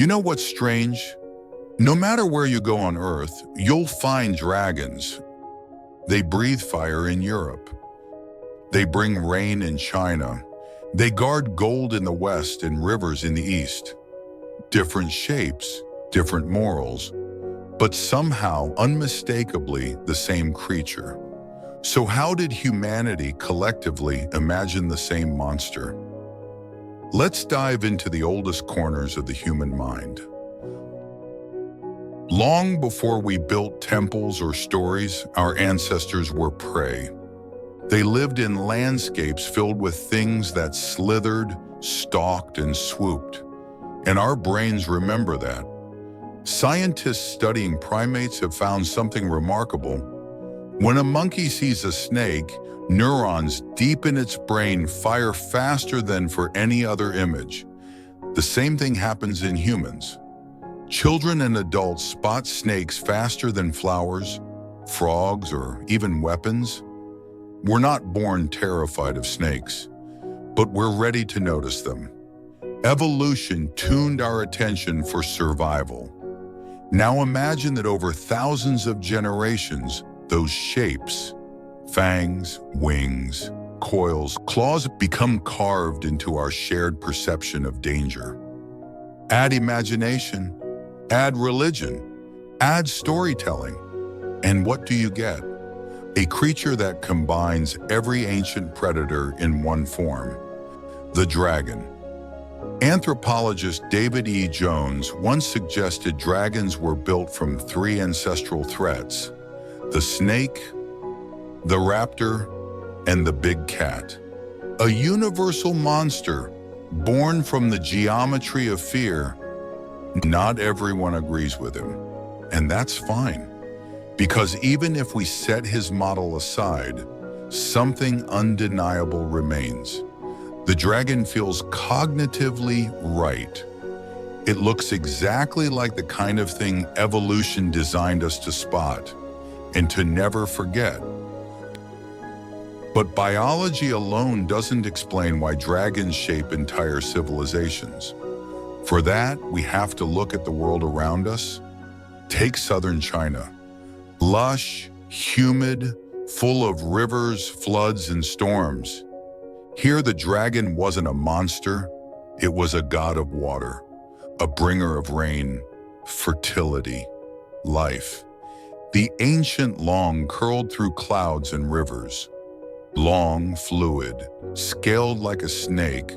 You know what's strange? No matter where you go on Earth, you'll find dragons. They breathe fire in Europe. They bring rain in China. They guard gold in the West and rivers in the East. Different shapes, different morals, but somehow unmistakably the same creature. So how did humanity collectively imagine the same monster? Let's dive into the oldest corners of the human mind. Long before we built temples or stories, our ancestors were prey. They lived in landscapes filled with things that slithered, stalked, and swooped. And our brains remember that. Scientists studying primates have found something remarkable. When a monkey sees a snake, neurons deep in its brain fire faster than for any other image. The same thing happens in humans. Children and adults spot snakes faster than flowers, frogs, or even weapons. We're not born terrified of snakes, but we're ready to notice them. Evolution tuned our attention for survival. Now imagine that over thousands of generations, those shapes, fangs, wings, coils, claws become carved into our shared perception of danger. Add imagination, add religion, add storytelling, and what do you get? A creature that combines every ancient predator in one form, the dragon. Anthropologist David E. Jones once suggested dragons were built from three ancestral threats: the snake, the raptor, and the big cat. A universal monster born from the geometry of fear. Not everyone agrees with him, and that's fine. Because even if we set his model aside, something undeniable remains. The dragon feels cognitively right. It looks exactly like the kind of thing evolution designed us to spot and to never forget. But biology alone doesn't explain why dragons shape entire civilizations. For that, we have to look at the world around us. Take southern China. Lush, humid, full of rivers, floods, and storms. Here the dragon wasn't a monster, it was a god of water, a bringer of rain, fertility, life. The ancient long curled through clouds and rivers. Long, fluid, scaled like a snake,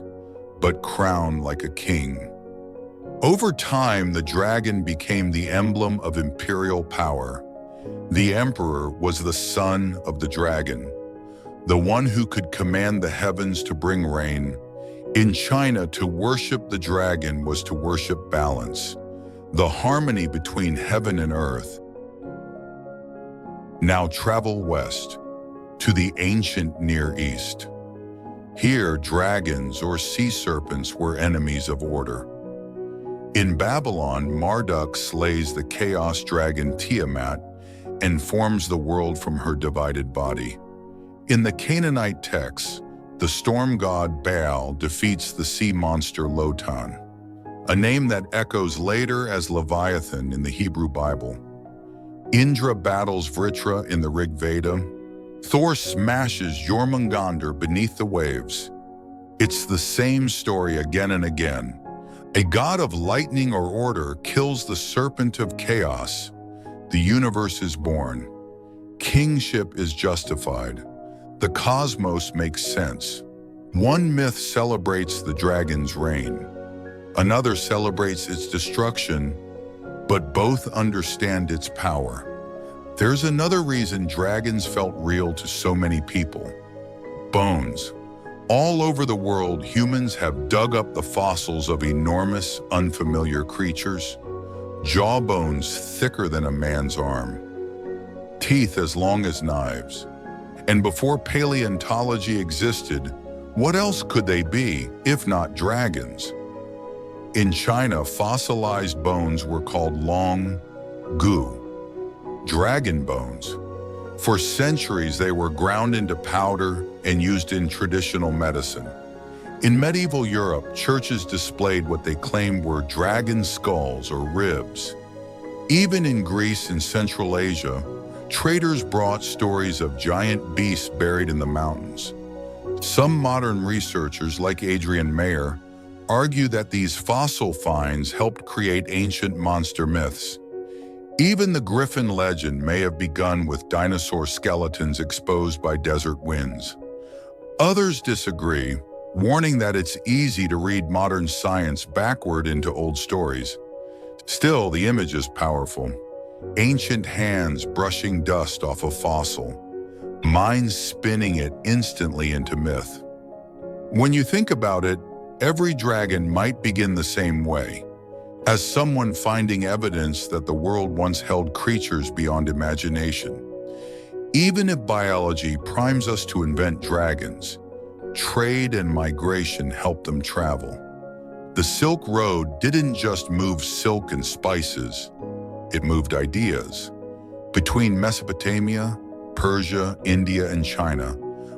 but crowned like a king. Over time, the dragon became the emblem of imperial power. The emperor was the son of the dragon, the one who could command the heavens to bring rain. In China, to worship the dragon was to worship balance, the harmony between heaven and earth. Now travel west, to the ancient Near East. Here, dragons or sea serpents were enemies of order. In Babylon, Marduk slays the chaos dragon Tiamat and forms the world from her divided body. In the Canaanite texts, the storm god Baal defeats the sea monster Lotan, a name that echoes later as Leviathan in the Hebrew Bible. Indra battles Vritra in the Rig Veda. Thor smashes Jormungandr beneath the waves. It's the same story again and again. A god of lightning or order kills the serpent of chaos. The universe is born. Kingship is justified. The cosmos makes sense. One myth celebrates the dragon's reign. Another celebrates its destruction, but both understand its power. There's another reason dragons felt real to so many people. Bones. All over the world, humans have dug up the fossils of enormous, unfamiliar creatures. Jawbones thicker than a man's arm. Teeth as long as knives. And before paleontology existed, what else could they be, if not dragons? In China, fossilized bones were called long gu, dragon bones. For centuries, they were ground into powder and used in traditional medicine. In medieval Europe, churches displayed what they claimed were dragon skulls or ribs. Even in Greece and Central Asia, traders brought stories of giant beasts buried in the mountains. Some modern researchers, like Adrian Mayer, argue that these fossil finds helped create ancient monster myths. Even the griffin legend may have begun with dinosaur skeletons exposed by desert winds. Others disagree, warning that it's easy to read modern science backward into old stories. Still, the image is powerful. Ancient hands brushing dust off a fossil, minds spinning it instantly into myth. When you think about it, every dragon might begin the same way, as someone finding evidence that the world once held creatures beyond imagination. Even if biology primes us to invent dragons, trade and migration helped them travel. The Silk Road didn't just move silk and spices, it moved ideas. Between Mesopotamia, Persia, India, and China,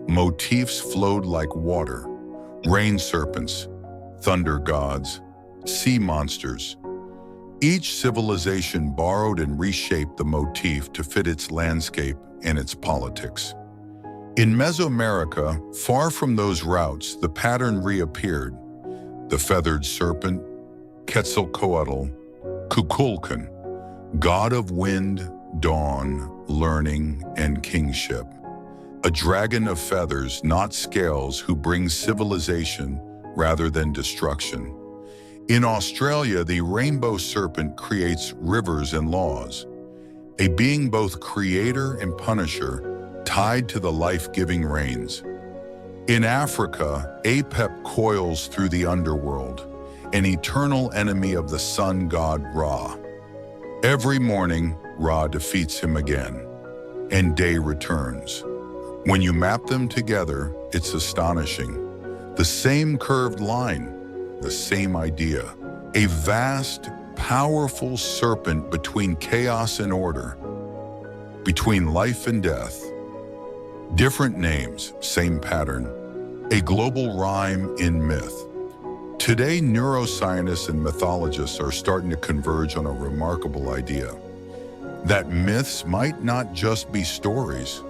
motifs flowed like water. Rain serpents, thunder gods, sea monsters. Each civilization borrowed and reshaped the motif to fit its landscape and its politics. In Mesoamerica, far from those routes, the pattern reappeared. The feathered serpent, Quetzalcoatl, Kukulkan, god of wind, dawn, learning, and kingship. A dragon of feathers, not scales, who brings civilization rather than destruction. In Australia, the rainbow serpent creates rivers and laws, a being both creator and punisher, tied to the life-giving rains. In Africa, Apep coils through the underworld, an eternal enemy of the sun god Ra. Every morning, Ra defeats him again, and day returns. When you map them together, it's astonishing. The same curved line, the same idea. A vast, powerful serpent between chaos and order, between life and death. Different names, same pattern. A global rhyme in myth. Today, neuroscientists and mythologists are starting to converge on a remarkable idea. That myths might not just be stories,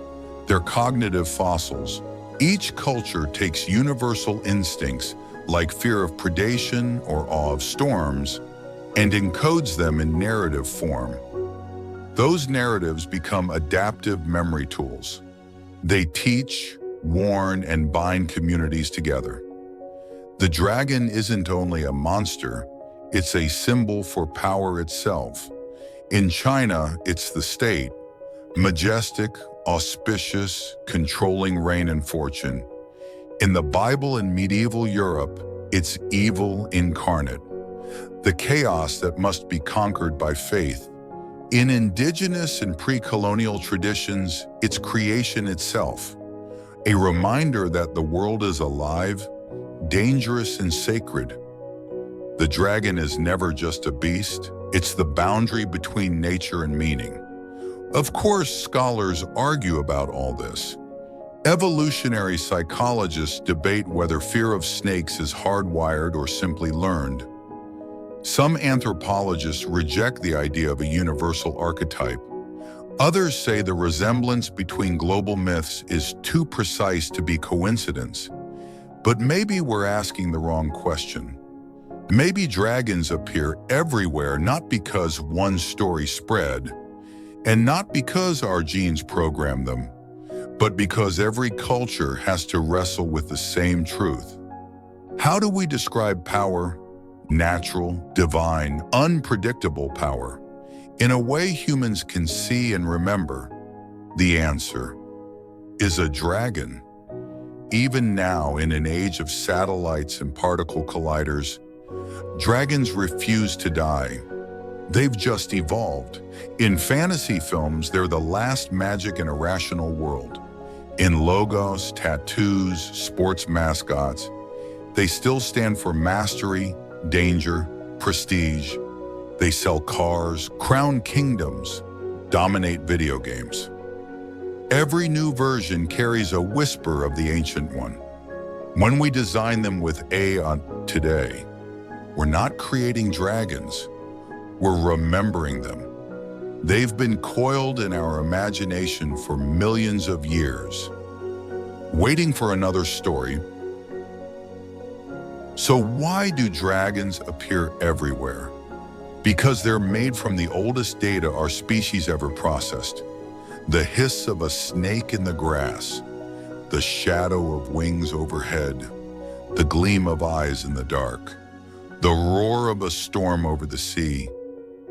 they're cognitive fossils. Each culture takes universal instincts like fear of predation or awe of storms and encodes them in narrative form. Those narratives become adaptive memory tools. They teach, warn, and bind communities together. The dragon isn't only a monster, it's a symbol for power itself. In China, it's the state, majestic, auspicious, controlling reign and fortune. In the Bible and medieval Europe, it's evil incarnate, the chaos that must be conquered by faith. In indigenous and pre-colonial traditions, it's creation itself, a reminder that the world is alive, dangerous, and sacred. The dragon is never just a beast, it's the boundary between nature and meaning. Of course, scholars argue about all this. Evolutionary psychologists debate whether fear of snakes is hardwired or simply learned. Some anthropologists reject the idea of a universal archetype. Others say the resemblance between global myths is too precise to be coincidence. But maybe we're asking the wrong question. Maybe dragons appear everywhere not because one story spread, and not because our genes program them, but because every culture has to wrestle with the same truth. How do we describe power? Natural, divine, unpredictable power, in a way humans can see and remember? The answer is a dragon. Even now, in an age of satellites and particle colliders, dragons refuse to die. They've just evolved. In fantasy films, they're the last magic in a rational world. In logos, tattoos, sports mascots, they still stand for mastery, danger, prestige. They sell cars, crown kingdoms, dominate video games. Every new version carries a whisper of the ancient one. When we design them with AI today, we're not creating dragons, we're remembering them. They've been coiled in our imagination for millions of years, waiting for another story. So why do dragons appear everywhere? Because they're made from the oldest data our species ever processed. The hiss of a snake in the grass, the shadow of wings overhead, the gleam of eyes in the dark, the roar of a storm over the sea,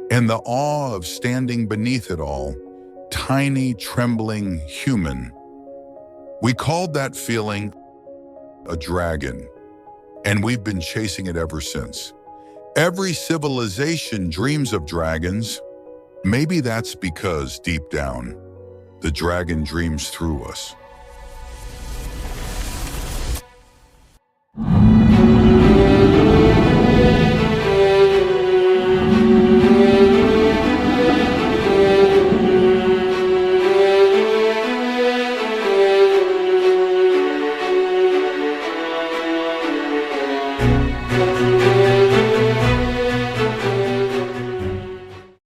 and the awe of standing beneath it all, tiny, trembling, human. We called that feeling a dragon, and we've been chasing it ever since. Every civilization dreams of dragons. Maybe that's because, deep down, the dragon dreams through us.